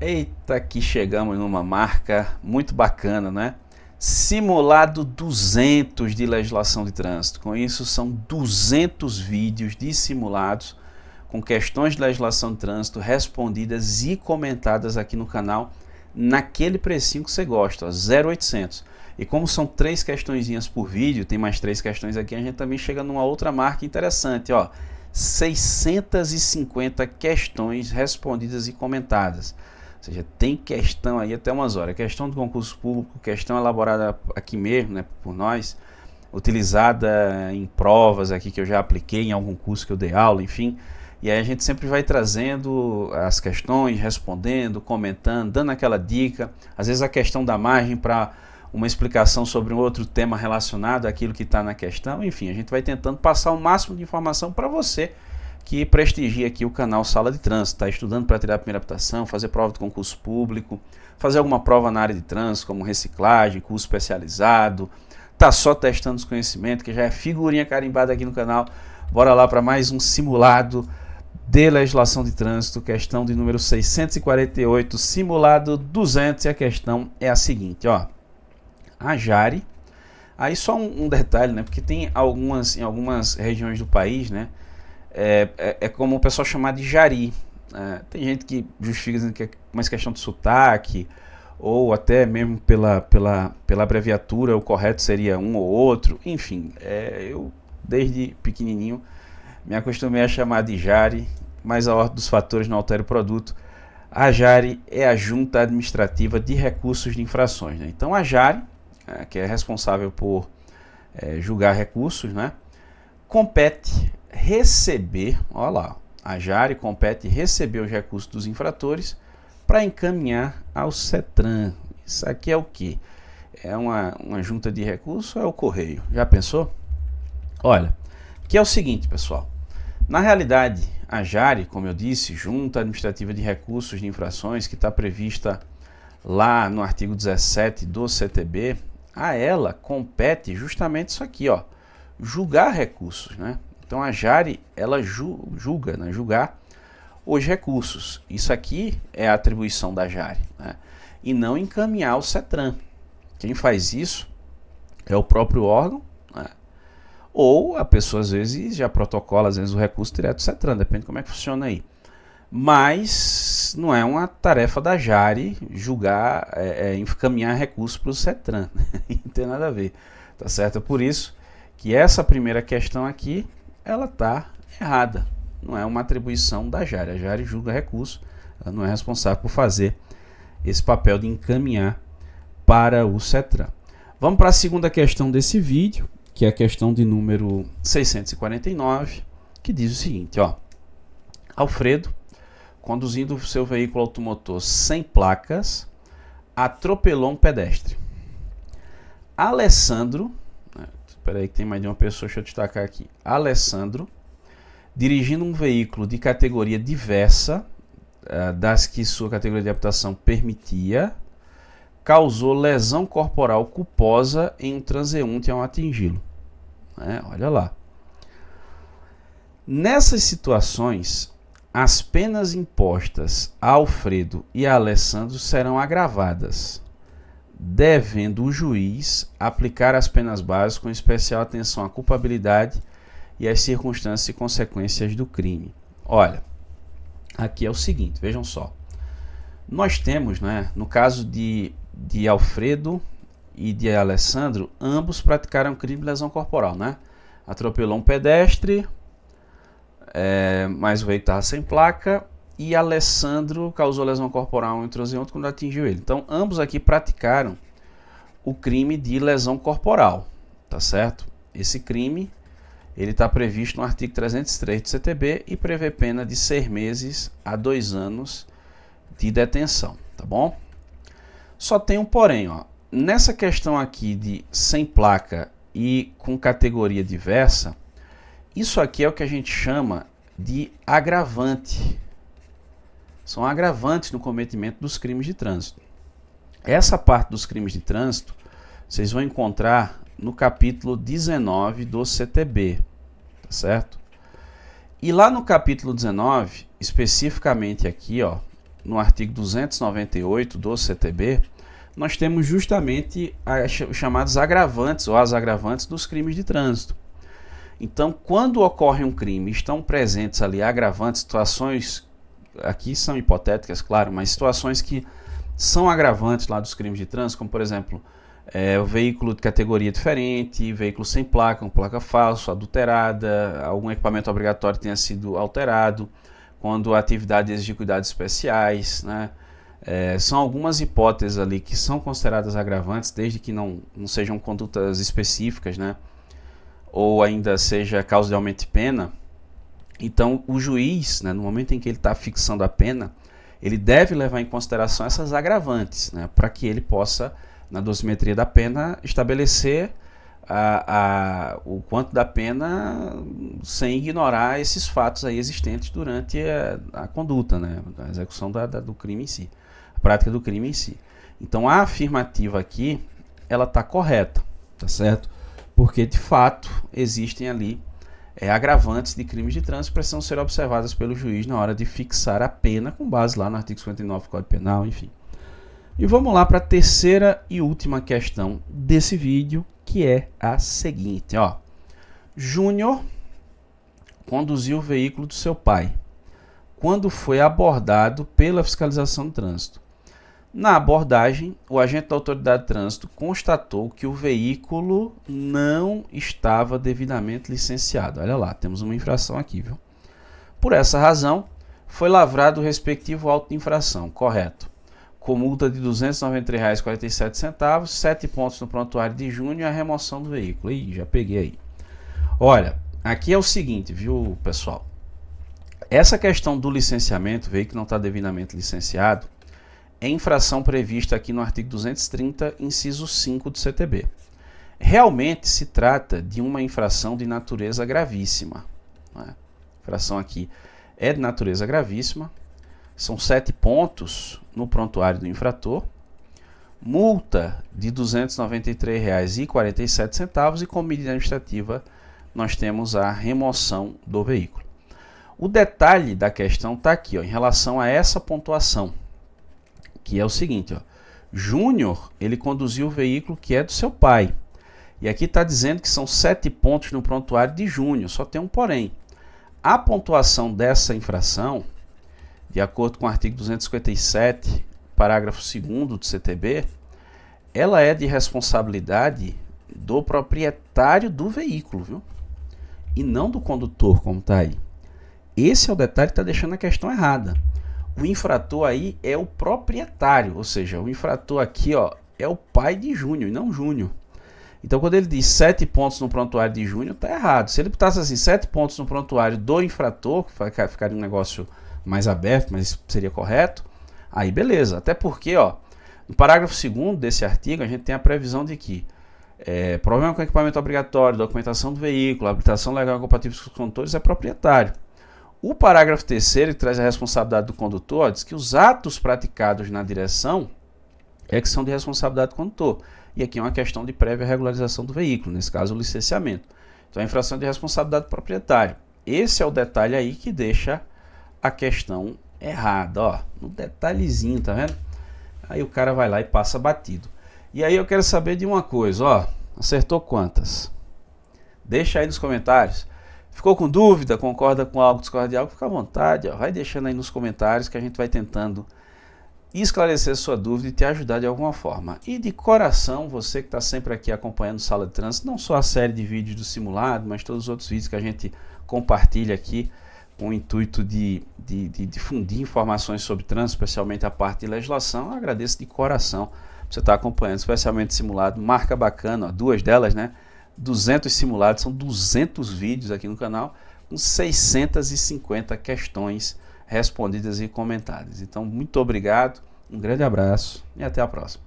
Eita, que chegamos numa marca muito bacana, né? Simulado 200 de legislação de trânsito. Com isso, são 200 vídeos de simulados com questões de legislação de trânsito respondidas e comentadas aqui no canal naquele precinho que você gosta, ó, 0800. E como são 3 questõezinhas por vídeo, tem mais 3 questões aqui, a gente também chega numa outra marca interessante, ó, 650 questões respondidas e comentadas. Ou seja, tem questão aí até umas horas. Questão do concurso público, questão elaborada aqui mesmo, né, por nós, utilizada em provas aqui que eu já apliquei em algum curso que eu dei aula, enfim. E aí a gente sempre vai trazendo as questões, respondendo, comentando, dando aquela dica. Às vezes a questão da margem para uma explicação sobre um outro tema relacionado àquilo que está na questão. Enfim, a gente vai tentando passar o máximo de informação para você que prestigia aqui o canal Sala de Trânsito, está estudando para tirar a primeira habilitação, fazer prova de concurso público, fazer alguma prova na área de trânsito, como reciclagem, curso especializado, está só testando os conhecimentos, que já é figurinha carimbada aqui no canal. Bora lá para mais um simulado de legislação de trânsito, questão de número 648, simulado 200, e a questão é a seguinte, ó. A Jari, aí só um detalhe, né, porque tem em algumas regiões do país, né, é como o pessoal chamar de Jari. Tem gente que justifica dizendo que é mais questão de sotaque, ou até mesmo pela abreviatura, o correto seria um ou outro. Enfim, eu desde pequenininho me acostumei a chamar de Jari, mas a ordem dos fatores não altera o produto. A Jari é a Junta Administrativa de Recursos de Infrações, né? Então a Jari, que é responsável por julgar recursos, né, compete receber, olha lá, a Jari compete receber os recursos dos infratores para encaminhar ao CETRAN. Isso aqui é o que? É uma junta de recursos ou é o correio? Já pensou? Olha, que é o seguinte, pessoal. Na realidade, a Jari, como eu disse, Junta Administrativa de Recursos de Infrações, que está prevista lá no artigo 17 do CTB, a ela compete justamente isso aqui, ó, julgar recursos, né? Então a Jari, ela julga, né, julgar os recursos. Isso aqui é a atribuição da Jari, né? E não encaminhar o CETRAN. Quem faz isso é o próprio órgão, né? Ou a pessoa às vezes já protocola às vezes o recurso direto do CETRAN, depende de como é que funciona aí. Mas não é uma tarefa da Jari julgar, encaminhar recursos para o CETRAN, não tem nada a ver, tá certo? Por isso que essa primeira questão aqui, ela está errada, não é uma atribuição da Jari. A Jari julga recurso, ela não é responsável por fazer esse papel de encaminhar para o CETRAN. Vamos para a segunda questão desse vídeo, que é a questão de número 649, que diz o seguinte, ó. Alfredo, conduzindo seu veículo automotor sem placas, atropelou um pedestre. Alessandro, espera aí que tem mais de uma pessoa, deixa eu destacar aqui. Alessandro, dirigindo um veículo de categoria diversa das que sua categoria de habilitação permitia, causou lesão corporal culposa em um transeunte ao atingi-lo. Olha lá. Nessas situações, as penas impostas a Alfredo e a Alessandro serão agravadas, devendo o juiz aplicar as penas básicas com especial atenção à culpabilidade e às circunstâncias e consequências do crime. Olha, aqui é o seguinte, vejam só. Nós temos, né, no caso de Alfredo e de Alessandro, ambos praticaram crime de lesão corporal, né? Atropelou um pedestre, mas o veículo estava sem placa, e Alessandro causou lesão corporal em um transeunte quando atingiu ele. Então, ambos aqui praticaram o crime de lesão corporal, tá certo? Esse crime, ele está previsto no artigo 303 do CTB e prevê pena de 6 meses a 2 anos de detenção, tá bom? Só tem um porém, ó. Nessa questão aqui de sem placa e com categoria diversa, isso aqui é o que a gente chama de agravante. São agravantes no cometimento dos crimes de trânsito. Essa parte dos crimes de trânsito, vocês vão encontrar no capítulo 19 do CTB, tá certo? E lá no capítulo 19, especificamente aqui, ó, no artigo 298 do CTB, nós temos justamente os chamados agravantes ou as agravantes dos crimes de trânsito. Então, quando ocorre um crime, estão presentes ali agravantes, situações, aqui são hipotéticas, claro, mas situações que são agravantes lá dos crimes de trânsito, como por exemplo, o veículo de categoria diferente, veículo sem placa, com placa falsa, adulterada, algum equipamento obrigatório tenha sido alterado, quando a atividade exige cuidados especiais, né? São algumas hipóteses ali que são consideradas agravantes, desde que não sejam condutas específicas, né? Ou ainda seja causa de aumento de pena. Então o juiz, né, no momento em que ele está fixando a pena, ele deve levar em consideração essas agravantes, né, para que ele possa, na dosimetria da pena, estabelecer o quanto da pena sem ignorar esses fatos aí existentes durante a conduta, né, a execução do crime em si, a prática do crime em si. Então a afirmativa aqui, ela está correta, tá certo? Porque de fato existem ali agravantes de crimes de trânsito que precisam ser observadas pelo juiz na hora de fixar a pena, com base lá no artigo 59 do Código Penal, enfim. E vamos lá para a terceira e última questão desse vídeo, que é a seguinte, ó. Júnior conduziu o veículo do seu pai quando foi abordado pela fiscalização de trânsito. Na abordagem, o agente da autoridade de trânsito constatou que o veículo não estava devidamente licenciado. Olha lá, temos uma infração aqui, viu? Por essa razão, foi lavrado o respectivo auto de infração, correto? Com multa de R$ 293,47, 7 pontos no prontuário de Júnior e a remoção do veículo. Ih, já peguei aí. Olha, aqui é o seguinte, viu, pessoal? Essa questão do licenciamento, o veículo não está devidamente licenciado, é infração prevista aqui no artigo 230, inciso 5 do CTB. Realmente se trata de uma infração de natureza gravíssima. Né? A infração aqui é de natureza gravíssima. São 7 pontos no prontuário do infrator, multa de R$ 293,47 e como medida administrativa nós temos a remoção do veículo. O detalhe da questão está aqui, ó, em relação a essa pontuação, que é o seguinte, ó, Júnior, ele conduziu o veículo que é do seu pai, e aqui está dizendo que são 7 pontos no prontuário de Júnior, só tem um porém. A pontuação dessa infração, de acordo com o artigo 257, parágrafo 2º do CTB, ela é de responsabilidade do proprietário do veículo, viu? E não do condutor, como está aí. Esse é o detalhe que está deixando a questão errada. O infrator aí é o proprietário, ou seja, o infrator aqui, ó, é o pai de Júnior e não Júnior. Então, quando ele diz 7 pontos no prontuário de Júnior, está errado. Se ele botasse assim, 7 pontos no prontuário do infrator, que ficaria um negócio mais aberto, mas seria correto, aí beleza. Até porque, ó, no parágrafo 2º desse artigo, a gente tem a previsão de que problema com equipamento obrigatório, documentação do veículo, habilitação legal compatível com os condutores é proprietário. O parágrafo 3º, que traz a responsabilidade do condutor, ó, diz que os atos praticados na direção que são de responsabilidade do condutor. E aqui é uma questão de prévia regularização do veículo, nesse caso o licenciamento. Então a infração de responsabilidade do proprietário. Esse é o detalhe aí que deixa a questão errada, ó, no detalhezinho, tá vendo? Aí o cara vai lá e passa batido. E aí eu quero saber de uma coisa, ó, acertou quantas? Deixa aí nos comentários. Ficou com dúvida, concorda com algo, discorda de algo, fica à vontade, ó, vai deixando aí nos comentários que a gente vai tentando esclarecer sua dúvida e te ajudar de alguma forma. E de coração, você que está sempre aqui acompanhando Sala de Trânsito, não só a série de vídeos do simulado, mas todos os outros vídeos que a gente compartilha aqui com o intuito de difundir informações sobre trânsito, especialmente a parte de legislação, eu agradeço de coração você estar acompanhando, especialmente simulado, marca bacana, ó, 2 delas, né? 200 simulados, são 200 vídeos aqui no canal, com 650 questões respondidas e comentadas. Então, muito obrigado, um grande abraço e até a próxima.